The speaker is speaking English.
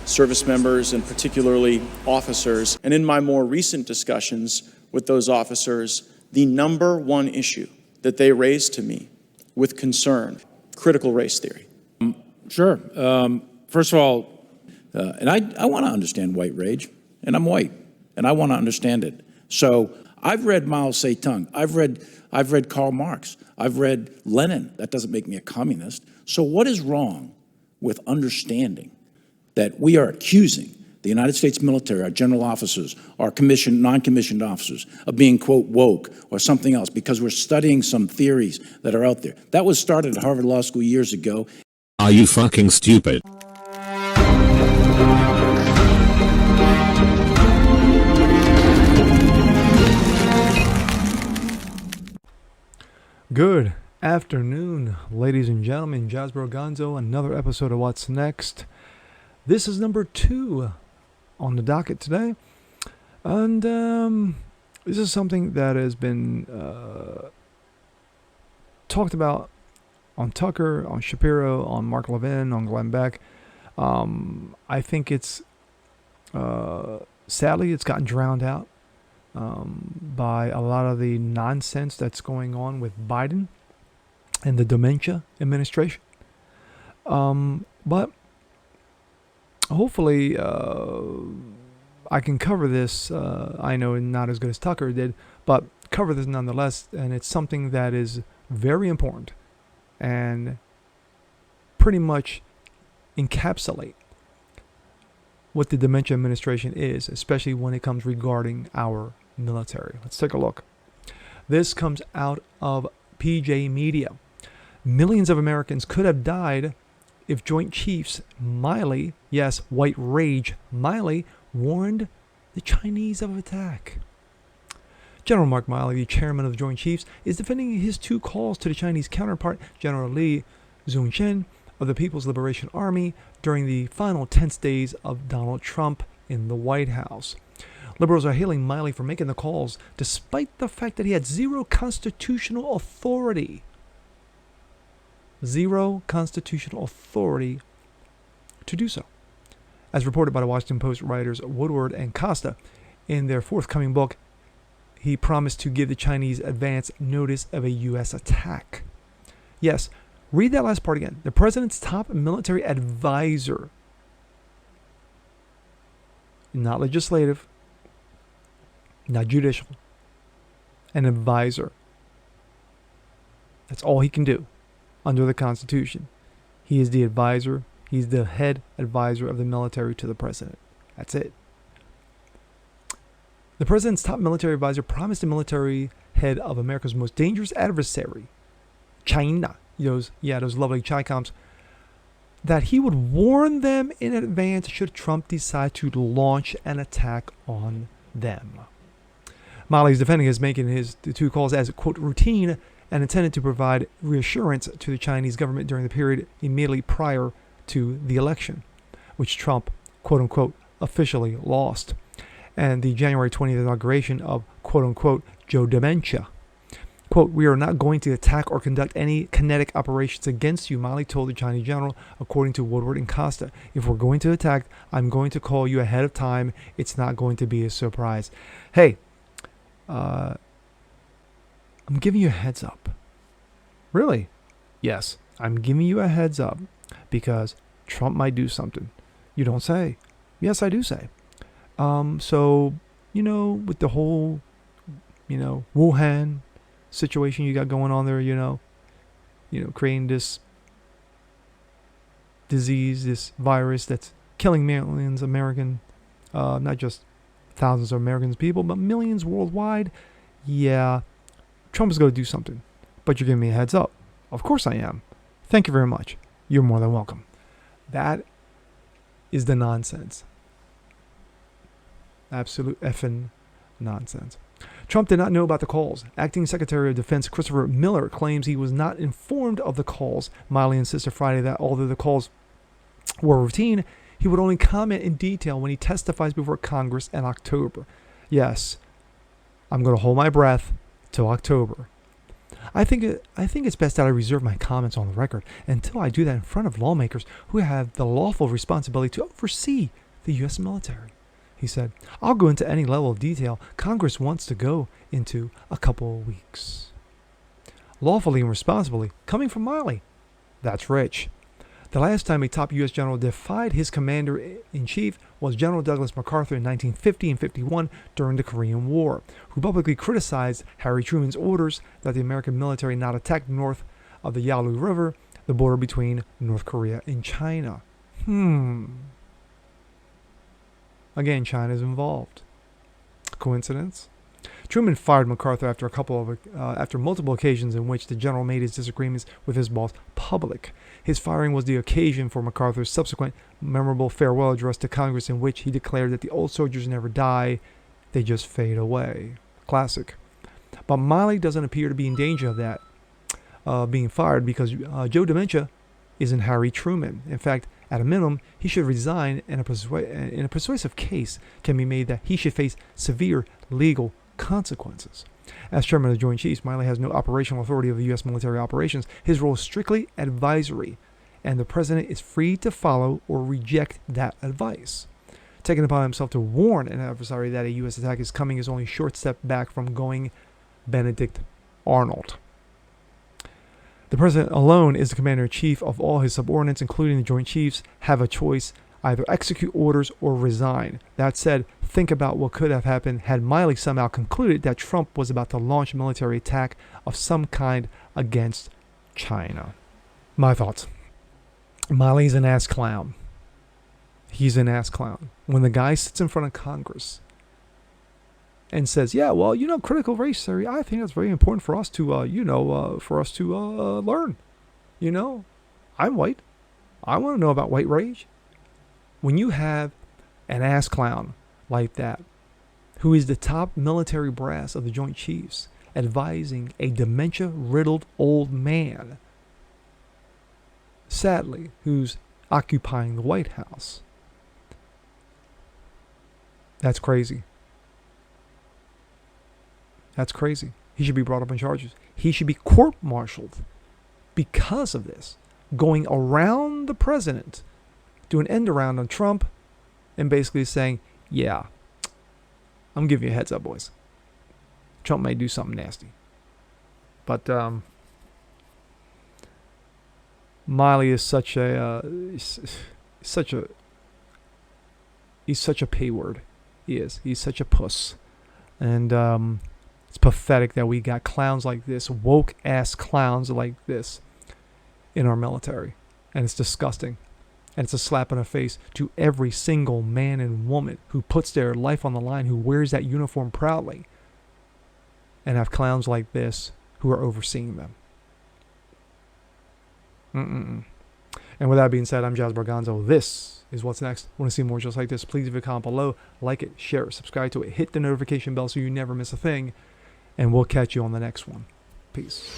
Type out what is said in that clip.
service members and particularly officers. And in my more recent discussions with those officers, the number one issue that they raised to me with concern, critical race theory. Sure. First of all, and I want to understand white rage, and I'm white, and I want to understand it. So I've read Mao Zedong. I've read Karl Marx. I've read Lenin. That doesn't make me a communist. So what is wrong with understanding that we are accusing the United States military, our general officers, our commissioned, non-commissioned officers, of being, quote, woke or something else because we're studying some theories that are out there? That was started at Harvard Law School years ago. Are you fucking stupid? Good afternoon, ladies and gentlemen. Jasper Gonzo, another episode of What's Next. This is number 2 on the docket today. And this is something that has been talked about on Tucker, on Shapiro, on Mark Levin, on Glenn Beck. I think it's, sadly, it's gotten drowned out by a lot of the nonsense that's going on with Biden and the dementia administration. But hopefully I can cover this. I know not as good as Tucker did, but cover this nonetheless. And it's something that is very important and pretty much encapsulate what the dementia administration is, especially when it comes regarding our military. Let's take a look. This comes out of PJ Media. Millions of Americans could have died if Joint Chiefs Milley, yes, Whooite RAGE Milley, warned the Chinese of attack. General Mark Milley, the chairman of the Joint Chiefs, is defending his 2 calls to the Chinese counterpart, General Li Zunshin of the People's Liberation Army, during the final tense days of Donald Trump in the White House. Liberals are hailing Milley for making the calls, despite the fact that he had zero constitutional authority. Zero constitutional authority to do so. As reported by the Washington Post writers Woodward and Costa in their forthcoming book, he promised to give the Chinese advance notice of a U.S. attack. Yes, read that last part again. The president's top military advisor, not legislative, not judicial, an advisor. That's all he can do under the Constitution. He is the advisor. He's the head advisor of the military to the president. That's it. The president's top military advisor promised the military head of America's most dangerous adversary, China, those lovely ChiComs, that he would warn them in advance should Trump decide to launch an attack on them. Milley is defending his making the 2 calls as, quote, routine and intended to provide reassurance to the Chinese government during the period immediately prior to the election, which Trump, quote unquote, officially lost, and the January 20th inauguration of, quote unquote, Joe Dementia. Quote, we are not going to attack or conduct any kinetic operations against you, Milley told the Chinese general, according to Woodward and Costa. If we're going to attack, I'm going to call you ahead of time. It's not going to be a surprise. Hey, I'm giving you a heads up. Really? Yes, I'm giving you a heads up because Trump might do something. You don't say. Yes, I do say. So, with the whole, Wuhan situation you got going on there, creating this disease, this virus that's killing millions of American, not just thousands of Americans people, but millions worldwide. Yeah, Trump is going to do something, but you're giving me a heads up. Of course I am. Thank you very much. You're more than welcome. That is the nonsense. Absolute effing nonsense. Trump did not know about the calls. Acting Secretary of Defense Christopher Miller claims he was not informed of the calls. Milley insisted Friday that although the calls were routine, he would only comment in detail when he testifies before Congress in October. Yes, I'm going to hold my breath till October. I think it's best that I reserve my comments on the record until I do that in front of lawmakers who have the lawful responsibility to oversee the U.S. military. He said, I'll go into any level of detail Congress wants to go into a couple of weeks. Lawfully and responsibly, coming from Milley. That's rich. The last time a top U.S. general defied his commander-in-chief was General Douglas MacArthur in 1950 and 51 during the Korean War, who publicly criticized Harry Truman's orders that the American military not attack north of the Yalu River, the border between North Korea and China. Again, China's involved. Coincidence? Truman fired MacArthur after multiple occasions in which the general made his disagreements with his boss public. His firing was the occasion for MacArthur's subsequent memorable farewell address to Congress, in which he declared that the old soldiers never die, they just fade away. Classic. But Milley doesn't appear to be in danger of that being fired, because Joe Dementia isn't Harry Truman. In fact, at a minimum, he should resign, and in a persuasive case can be made that he should face severe legal consequences. As chairman of the Joint Chiefs, Milley has no operational authority over U.S. military operations. His role is strictly advisory, and the president is free to follow or reject that advice. Taking upon himself to warn an adversary that a U.S. attack is coming is only a short step back from going Benedict Arnold. The president alone is the commander-in-chief of all his subordinates, including the Joint Chiefs, have a choice: either execute orders or resign. That said, think about what could have happened had Milley somehow concluded that Trump was about to launch a military attack of some kind against China. My thoughts. Milley's an ass clown. He's an ass clown. When the guy sits in front of Congress and says, yeah, well, critical race theory, I think that's very important for us to, learn. I'm white. I want to know about white rage. When you have an ass clown like that, who is the top military brass of the Joint Chiefs, advising a dementia-riddled old man, sadly, who's occupying the White House, that's crazy. That's crazy. He should be brought up on charges. He should be court-martialed because of this, going around the president, do an end around on Trump, and basically saying, yeah, I'm giving you a heads up, boys. Trump may do something nasty. But Milley is he's such a P word. He is. He's such a puss. And it's pathetic that we got clowns like this, woke-ass clowns like this in our military. And it's disgusting. And it's a slap in the face to every single man and woman who puts their life on the line, who wears that uniform proudly, and have clowns like this who are overseeing them. And with that being said, I'm Jazz Bargonzo. This is What's Next. Want to see more just like this? Please leave a comment below. Like it, share it, subscribe to it, hit the notification bell so you never miss a thing. And we'll catch you on the next one. Peace.